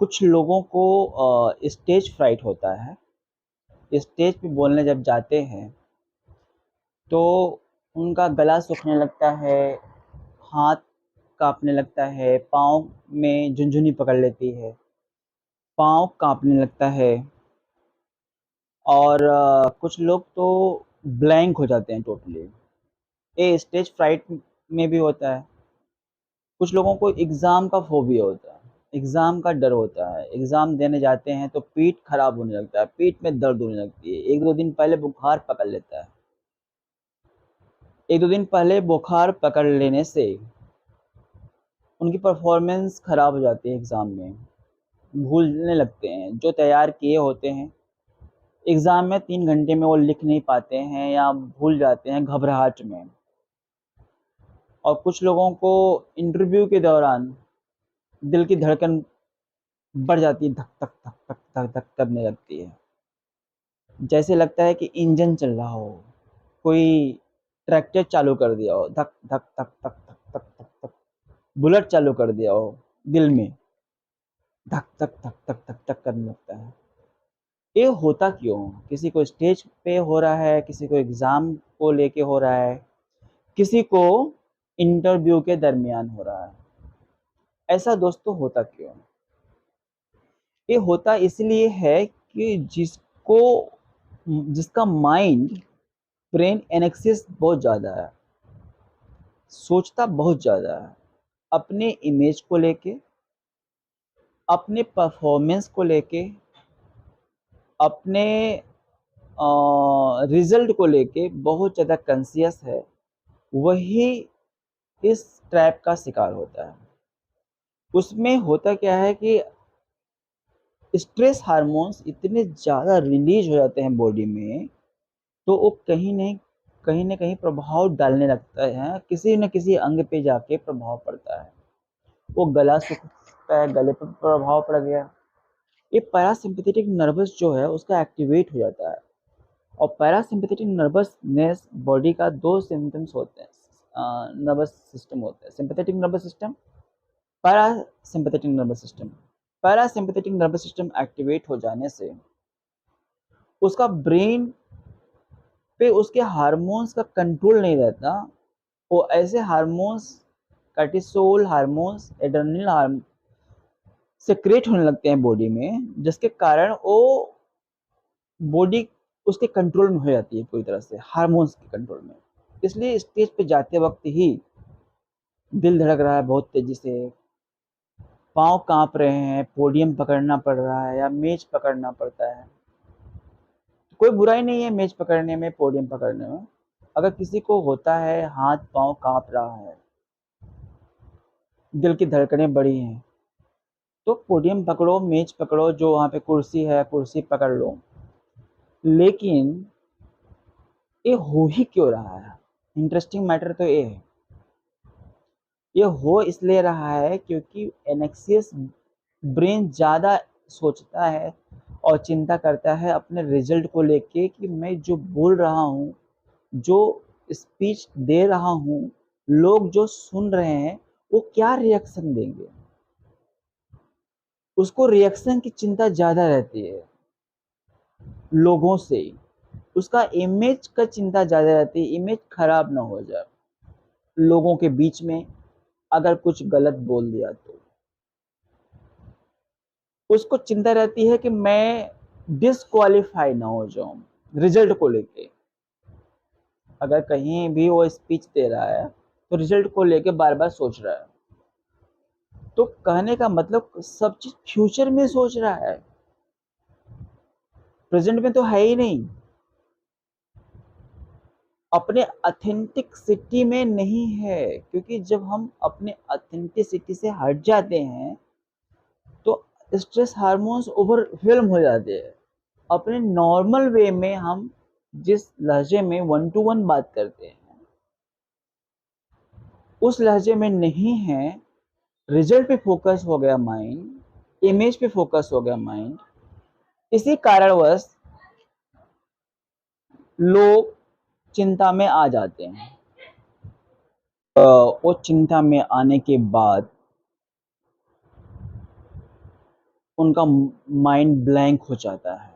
कुछ लोगों को स्टेज फ्राइट होता है। स्टेज पे बोलने जब जाते हैं तो उनका गला सूखने लगता है, हाथ काँपने लगता है, पाँव में झुनझुनी पकड़ लेती है, पाँव काँपने लगता है और कुछ लोग तो ब्लैंक हो जाते हैं टोटली। ये स्टेज फ्राइट में भी होता है। कुछ लोगों को एग्ज़ाम का फ़ोबिया होता है, एग्ज़ाम का डर होता है। एग्ज़ाम देने जाते हैं तो पीठ खराब होने लगता है, पीठ में दर्द होने लगती है। 1-2 दिन पहले बुखार पकड़ लेता है। 1-2 दिन पहले बुखार पकड़ लेने से उनकी परफ़ॉर्मेंस ख़राब हो जाती है एग्ज़ाम में, भूलने लगते हैं। जो तैयार किए होते हैं, एग्ज़ाम में 3 घंटे में वो लिख नहीं पाते हैं या भूल जाते हैं घबराहट में। और कुछ लोगों को इंटरव्यू के दौरान दिल की धड़कन बढ़ जाती है, धक, धक, धक, धक, धक, धक करने लगती है। जैसे लगता है कि इंजन चल रहा हो, कोई ट्रैक्टर चालू कर दिया हो, धक, धक, धक, धक, धक, धक, धक, धक, बुलेट चालू कर दिया हो दिल में, धक, धक, धक, धक, धक, धक करने लगता है। ये होता क्यों? किसी को स्टेज पे हो रहा है, किसी को एग्ज़ाम को लेके हो रहा है, किसी को इंटरव्यू के दरमियान हो रहा है। ऐसा दोस्तों होता क्यों? ये होता इसलिए है कि जिसका माइंड ब्रेन एनेक्सिस बहुत ज़्यादा है, सोचता बहुत ज़्यादा है, अपने इमेज को लेके, अपने परफॉर्मेंस को लेके, अपने रिज़ल्ट को लेके बहुत ज़्यादा कॉन्शियस है, वही इस ट्रैप का शिकार होता है। उसमें होता क्या है कि स्ट्रेस हार्मोन्स इतने ज़्यादा रिलीज़ हो जाते हैं बॉडी में, तो वो कहीं न कहीं प्रभाव डालने लगता है, किसी न किसी अंग पे जाके प्रभाव पड़ता है। वो गला सूखता है, गले पे प्रभाव पड़ गया। ये पैरासिम्पैथेटिक नर्वस जो है उसका एक्टिवेट हो जाता है और पैरासिम्पैथेटिक नर्वसनेस बॉडी का 2 सिम्पटम्स होते हैं। नर्वस सिस्टम होता है, sympathetic nervous system, parasympathetic nervous system. Parasympathetic nervous system activate हो जाने से उसका ब्रेन पे उसके हार्मोन्स का कंट्रोल नहीं रहता। वो ऐसे hormones, cortisol hormones, adrenal hormone secrete होने लगते हैं बॉडी में, जिसके कारण वो बॉडी उसके कंट्रोल में हो जाती है पूरी तरह से, हार्मोन्स के कंट्रोल में। इसलिए स्टेज पे जाते वक्त ही दिल धड़क रहा है बहुत तेजी से, पाँव काँप रहे हैं, पोडियम पकड़ना पड़ रहा है या मेज पकड़ना पड़ता है। कोई बुराई नहीं है मेज पकड़ने में, पोडियम पकड़ने में। अगर किसी को होता है हाथ पाँव काँप रहा है, दिल की धड़कनें बढ़ी हैं, तो पोडियम पकड़ो, मेज पकड़ो, जो वहाँ पे कुर्सी है कुर्सी पकड़ लो। लेकिन ये हो ही क्यों रहा है? इंटरेस्टिंग मैटर तो ये है। ये हो इसलिए रहा है क्योंकि एनेक्सियस ब्रेन ज़्यादा सोचता है और चिंता करता है अपने रिजल्ट को लेके कि मैं जो बोल रहा हूँ, जो स्पीच दे रहा हूँ, लोग जो सुन रहे हैं, वो क्या रिएक्शन देंगे? उसको रिएक्शन की चिंता ज़्यादा रहती है लोगों से। उसका इमेज का चिंता ज़्यादा रहती है, इमेज खराब ना हो जाए। लोगों के बीच में अगर कुछ गलत बोल दिया तो उसको चिंता रहती है कि मैं डिस्क्वालीफाई ना हो जाऊं रिजल्ट को लेके। अगर कहीं भी वो स्पीच दे रहा है तो रिजल्ट को लेके बार बार सोच रहा है। तो कहने का मतलब सब चीज फ्यूचर में सोच रहा है, प्रेजेंट में तो है ही नहीं, अपने ऑथेंटिसिटी में नहीं है। क्योंकि जब हम अपने ऑथेंटिसिटी से हट जाते हैं तो स्ट्रेस हार्मोन्स ओवरवेल्म हो जाते हैं। अपने नॉर्मल वे में हम जिस लहजे में 1 to 1 बात करते हैं, उस लहजे में नहीं है। रिजल्ट पे फोकस हो गया माइंड, इमेज पे फोकस हो गया माइंड। इसी कारणवश लोग चिंता में आ जाते हैं। वो चिंता में आने के बाद उनका माइंड ब्लैंक हो जाता है।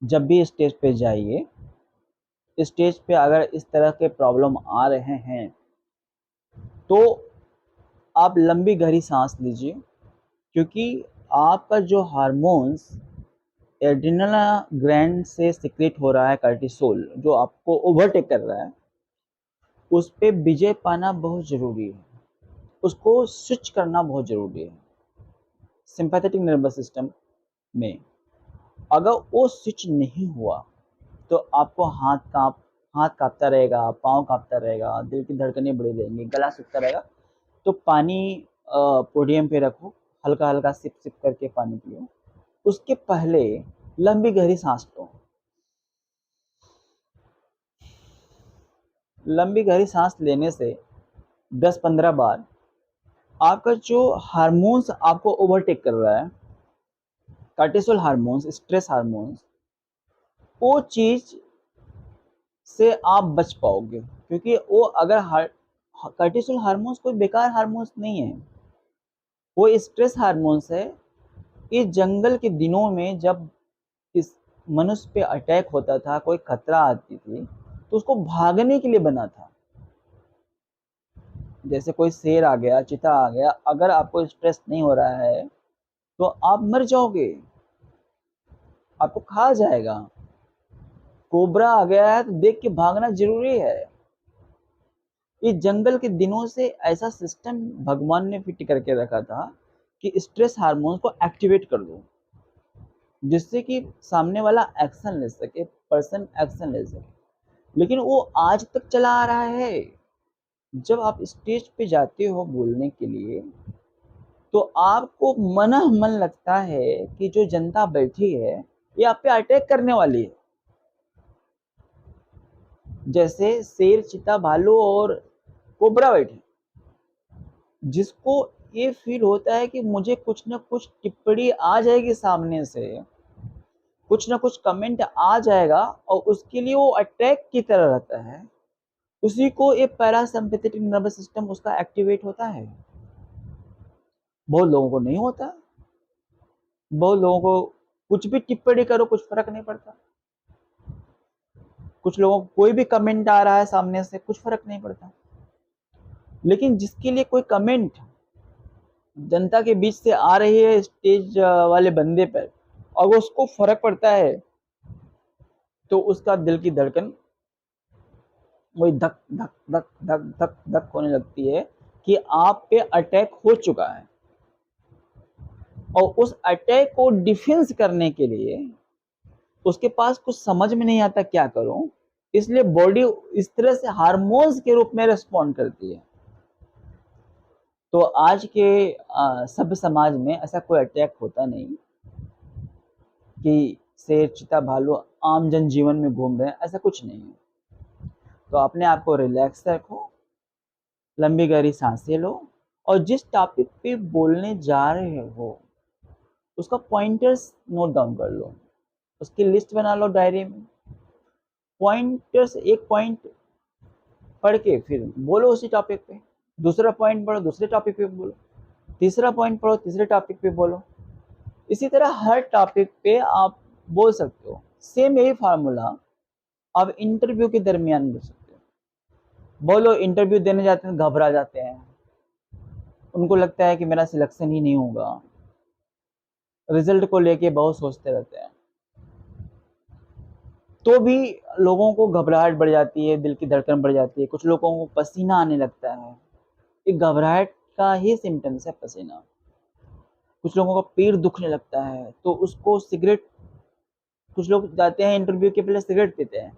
जब भी स्टेज पे जाइए, स्टेज पे अगर इस तरह के प्रॉब्लम आ रहे हैं तो आप लंबी गहरी सांस लीजिए, क्योंकि आपका जो हार्मोन्स एड्रिनल ग्लैंड से सिक्रेट हो रहा है, कार्टिसोल जो आपको ओवरटेक कर रहा है, उस पे विजय पाना बहुत ज़रूरी है, उसको स्विच करना बहुत ज़रूरी है सिंपैथेटिक नर्वस सिस्टम में। अगर वो स्विच नहीं हुआ तो आपको हाथ कांपता रहेगा, पाँव कांपता रहेगा, दिल की धड़कनें बढ़ी रहेंगी, गला सूखता रहेगा। तो पानी पोडियम पे रखो, हल्का हल्का सिप सिप करके पानी पियो। उसके पहले लंबी गहरी सांस लो। लंबी गहरी सांस लेने से 10-15 बार आपका जो हार्मोन्स आपको ओवरटेक कर रहा है, कार्टिसोल हार्मोन्स, स्ट्रेस हार्मोन्स, वो चीज़ से आप बच पाओगे। क्योंकि वो अगर कार्टिसोल हार्मोन्स कोई बेकार हार्मोन्स नहीं है, वो स्ट्रेस हार्मोन्स है। इस जंगल के दिनों में जब इस मनुष्य पे अटैक होता था, कोई खतरा आती थी, तो उसको भागने के लिए बना था। जैसे कोई शेर आ गया, चीता आ गया, अगर आपको स्ट्रेस नहीं हो रहा है तो आप मर जाओगे, आपको खा जाएगा। कोबरा आ गया है तो देख के भागना जरूरी है। इस जंगल के दिनों से ऐसा सिस्टम भगवान ने फिट करके रखा था कि स्ट्रेस हार्मोन को एक्टिवेट कर दो, जिससे कि सामने वाला एक्शन ले सके, पर्सन एक्शन ले सके। लेकिन वो आज तक चला आ रहा है। जब आप स्टेज पे जाते हो बोलने के लिए, तो आपको मन मन लगता है कि जो जनता बैठी है ये आप पे अटैक करने वाली है। जैसे शेर, चीता, भालू और कोबरा बैठे, जिसको ये फील होता है कि मुझे कुछ ना कुछ टिप्पणी आ जाएगी सामने से, कुछ ना कुछ कमेंट आ जाएगा, और उसके लिए वो अटैक की तरह रहता है। उसी को एक पैरासिम्पैथेटिक नर्वस सिस्टम उसका एक्टिवेट होता है। बहुत लोगों को नहीं होता। बहुत लोगों को कुछ भी टिप्पणी करो कुछ फर्क नहीं पड़ता। कुछ लोगों को कोई भी कमेंट आ रहा है सामने से, कुछ फर्क नहीं पड़ता। लेकिन जिसके लिए कोई कमेंट जनता के बीच से आ रही है स्टेज वाले बंदे पर, और उसको फर्क पड़ता है, तो उसका दिल की धड़कन वही धक धक धक धक धक धक होने लगती है कि आप पे अटैक हो चुका है। और उस अटैक को डिफेंस करने के लिए उसके पास कुछ समझ में नहीं आता क्या करूं, इसलिए बॉडी इस तरह से हार्मोन्स के रूप में रिस्पॉन्ड करती है। तो आज के सभ्य समाज में ऐसा कोई अटैक होता नहीं कि शेर, चीता, भालू आम जन जीवन में घूम रहे हैं, ऐसा कुछ नहीं है। तो अपने आप को रिलैक्स रखो, लंबी गहरी सांसें लो, और जिस टॉपिक पे बोलने जा रहे हो उसका पॉइंटर्स नोट डाउन कर लो, उसकी लिस्ट बना लो डायरी में। पॉइंटर्स, एक पॉइंट पढ़ के फिर बोलो उसी टॉपिक पे, दूसरा पॉइंट पढ़ो दूसरे टॉपिक पे बोलो, तीसरा पॉइंट पढ़ो तीसरे टॉपिक पे बोलो। इसी तरह हर टॉपिक पे आप बोल सकते हो। सेम यही फार्मूला आप इंटरव्यू के दरमियान बोल सकते हो। बहुत लोग इंटरव्यू देने जाते हैं, घबरा जाते हैं, उनको लगता है कि मेरा सिलेक्शन ही नहीं होगा, रिजल्ट को लेके बहुत सोचते रहते हैं। तो भी लोगों को घबराहट बढ़ जाती है, दिल की धड़कन बढ़ जाती है, कुछ लोगों को पसीना आने लगता है। ये घबराहट का ही सिम्टम्स है पसीना। कुछ लोगों का पेट दुखने लगता है तो उसको सिगरेट, कुछ लोग जाते हैं इंटरव्यू के पहले सिगरेट पीते हैं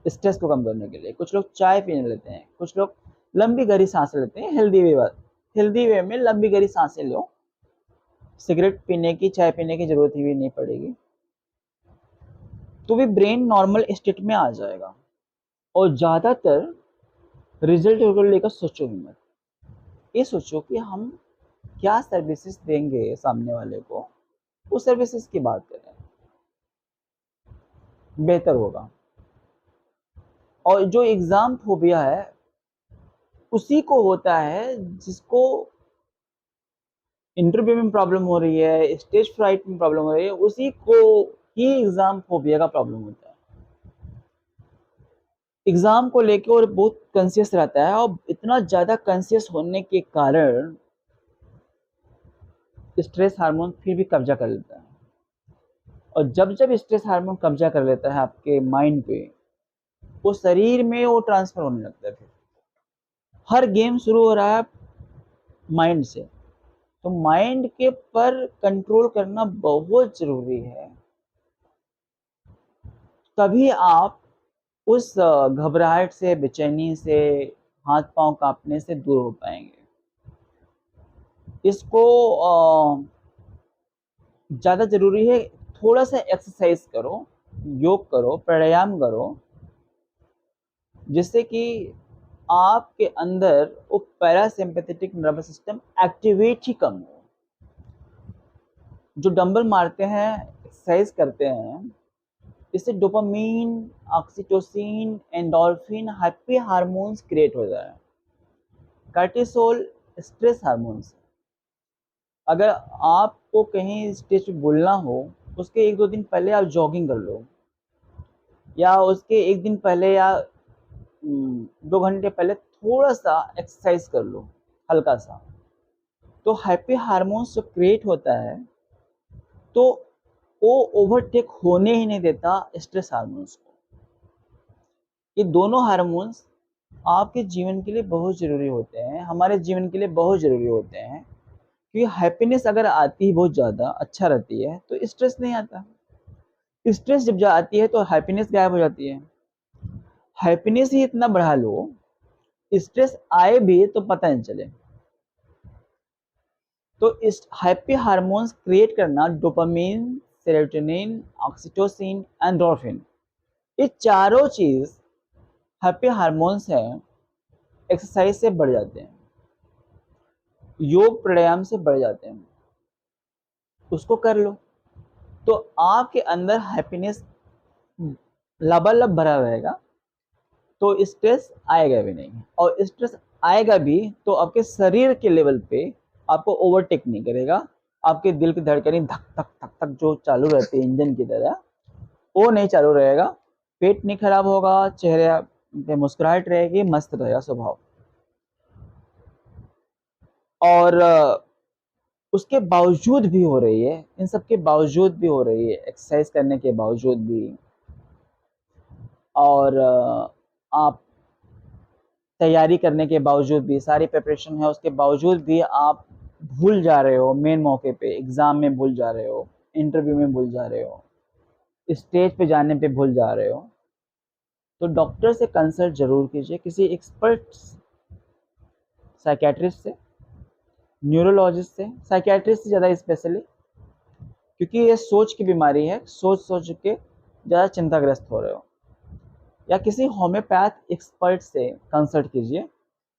स्ट्रेस को कम करने के लिए, कुछ लोग चाय पीने लेते हैं, कुछ लोग लंबी गहरी सांसें लेते हैं। हेल्दी वे में लंबी गहरी सांसें लो, सिगरेट पीने की, चाय पीने की जरूरत ही भी नहीं पड़ेगी, तो भी ब्रेन नॉर्मल स्टेट में आ जाएगा। और ज़्यादातर रिजल्ट को लेकर सोचो ही मत। ये सोचो कि हम क्या सर्विसेज देंगे सामने वाले को, उस सर्विसेज की बात करें, बेहतर होगा। और जो एग्जाम फोबिया है उसी को होता है जिसको इंटरव्यू में प्रॉब्लम हो रही है, स्टेज फ्राइट में प्रॉब्लम हो रही है, उसी को ही एग्जाम फोबिया का प्रॉब्लम होता है। एग्जाम को लेके और बहुत कॉन्शियस रहता है, और इतना ज़्यादा कॉन्शियस होने के कारण स्ट्रेस हार्मोन फिर भी कब्जा कर लेता है। और जब जब स्ट्रेस हार्मोन कब्जा कर लेता है आपके माइंड पे, वो शरीर में वो ट्रांसफर होने लगता है। फिर हर गेम शुरू हो रहा है माइंड से, तो माइंड के पर कंट्रोल करना बहुत जरूरी है, तभी आप उस घबराहट से, बेचैनी से, हाथ पांव कांपने से दूर हो पाएंगे। इसको ज़्यादा ज़रूरी है, थोड़ा सा एक्सरसाइज करो, योग करो, प्राणायाम करो, जिससे कि आपके अंदर वो पैरासिम्पैथेटिक नर्वस सिस्टम एक्टिवेट ही कम हो। जो डंबल मारते हैं, एक्सरसाइज करते हैं, इससे dopamine, oxytocin, endorphin, happy hormones create हो जाए। Cortisol stress hormones. अगर आपको कहीं स्टेज पे बोलना हो, उसके 1-2 दिन पहले आप जॉगिंग कर लो, या उसके 1 दिन पहले या 2 घंटे पहले थोड़ा सा एक्सरसाइज कर लो, हल्का सा। तो हैप्पी हार्मोन्स जो क्रिएट होता है, तो वो ओवरटेक होने ही नहीं देता स्ट्रेस हार्मोन्स को। ये दोनों हार्मोन्स आपके जीवन के लिए बहुत ज़रूरी होते हैं, हमारे जीवन के लिए बहुत ज़रूरी होते हैं, क्योंकि हैप्पीनेस अगर आती है बहुत ज़्यादा अच्छा रहती है, तो स्ट्रेस नहीं आता। स्ट्रेस जब आती है तो हैप्पीनेस गायब हो जाती है। हैप्पीनेस ही इतना बढ़ा लो, स्ट्रेस आए भी तो पता नहीं चले। तो इस हैप्पी हार्मोन्स क्रिएट करना, डोपामिन, सेरोटोनिन, ऑक्सीटोसिन, एंडोर्फिन, ये चारों चीज़ हैप्पी हार्मोन्स हैं, एक्सरसाइज से बढ़ जाते हैं, योग प्राणायाम से बढ़ जाते हैं। उसको कर लो तो आपके अंदर हैप्पीनेस लबालब भरा रहेगा, तो स्ट्रेस आएगा भी नहीं, और स्ट्रेस आएगा भी तो आपके शरीर के लेवल पे आपको ओवरटेक नहीं करेगा। आपके दिल की धड़कनें धक धक धक धक जो चालू रहती है इंजन की तरह, वो नहीं चालू रहेगा। पेट नहीं खराब होगा, चेहरे पे मुस्कुराहट रहेगी, मस्त रहेगा स्वभाव। और उसके बावजूद भी हो रही है, इन सब के बावजूद भी हो रही है, एक्सरसाइज करने के बावजूद भी, और आप तैयारी करने के बावजूद भी, सारी प्रिपरेशन है उसके बावजूद भी आप भूल जा रहे हो, मेन मौके पे एग्ज़ाम में भूल जा रहे हो, इंटरव्यू में भूल जा रहे हो, स्टेज पे जाने पे भूल जा रहे हो, तो डॉक्टर से कंसल्ट जरूर कीजिए, किसी एक्सपर्ट साइकेट्रिस्ट से, न्यूरोलॉजिस्ट से, साइकेट्रिस्ट से ज़्यादा स्पेशली, क्योंकि ये सोच की बीमारी है, सोच सोच के ज़्यादा चिंताग्रस्त हो रहे हो। या किसी होम्योपैथ एक्सपर्ट से कंसल्ट कीजिए,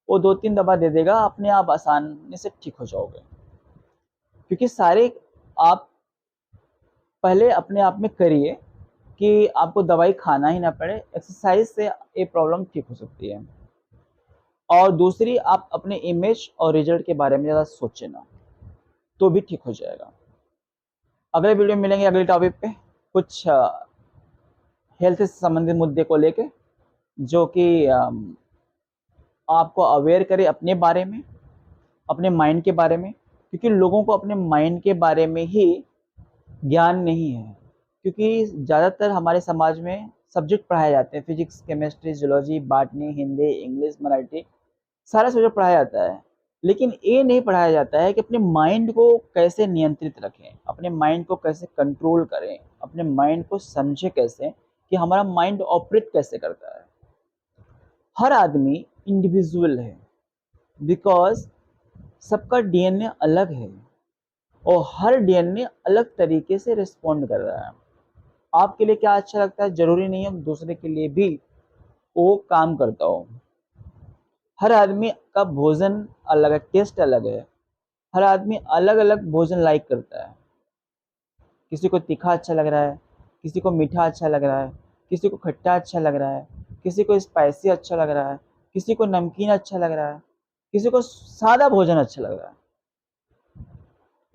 वो 2-3 दवा दे देगा, अपने आप आसानी से ठीक हो जाओगे। क्योंकि सारे आप पहले अपने आप में करिए कि आपको दवाई खाना ही ना पड़े, एक्सरसाइज से ये प्रॉब्लम ठीक हो सकती है। और दूसरी, आप अपने इमेज और रिजल्ट के बारे में ज़्यादा सोचें ना, तो भी ठीक हो जाएगा। अगले वीडियो में मिलेंगे अगले टॉपिक पे, कुछ हेल्थ से संबंधित मुद्दे को लेके, जो कि आपको अवेयर करे अपने बारे में, अपने माइंड के बारे में, क्योंकि लोगों को अपने माइंड के बारे में ही ज्ञान नहीं है। क्योंकि ज़्यादातर हमारे समाज में सब्जेक्ट पढ़ाए जाते हैं, physics, chemistry, zoology, botany, Hindi, English, Marathi, सारा सब्जेक्ट पढ़ाया जाता है, लेकिन ये नहीं पढ़ाया जाता है कि अपने माइंड को कैसे नियंत्रित रखें, अपने माइंड को कैसे कंट्रोल करें, अपने माइंड को समझें कैसे, कि हमारा माइंड ऑपरेट कैसे करता है। हर आदमी इंडिविजुअल है, बिकॉज सबका डीएनए अलग है, और हर डीएनए अलग तरीके से रिस्पॉन्ड कर रहा है। आपके लिए क्या अच्छा लगता है जरूरी नहीं है दूसरे के लिए भी वो काम करता हो। हर आदमी का भोजन अलग है, टेस्ट अलग है, हर आदमी अलग अलग भोजन लाइक करता है। किसी को तीखा अच्छा लग रहा है, किसी को मीठा अच्छा लग रहा है, किसी को खट्टा अच्छा लग रहा है, किसी को स्पाइसी अच्छा लग रहा है, किसी को नमकीन अच्छा लग रहा है, किसी को सादा भोजन अच्छा लग रहा है।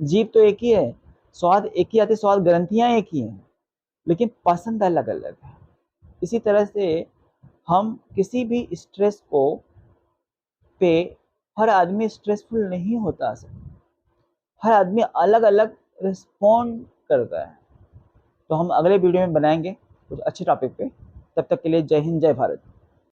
जीभ तो एक ही है, स्वाद एक ही आते, स्वाद ग्रंथियाँ एक ही हैं, लेकिन पसंद अलग-अलग है। इसी तरह से हम किसी भी स्ट्रेस को पे हर आदमी स्ट्रेसफुल नहीं होता सर, हर आदमी अलग-अलग रिस्पॉन्ड करता है। तो हम अगले वीडियो में बनाएँगे कुछ अच्छे टॉपिक पे, तब तक के लिए जय हिंद, जय भारत।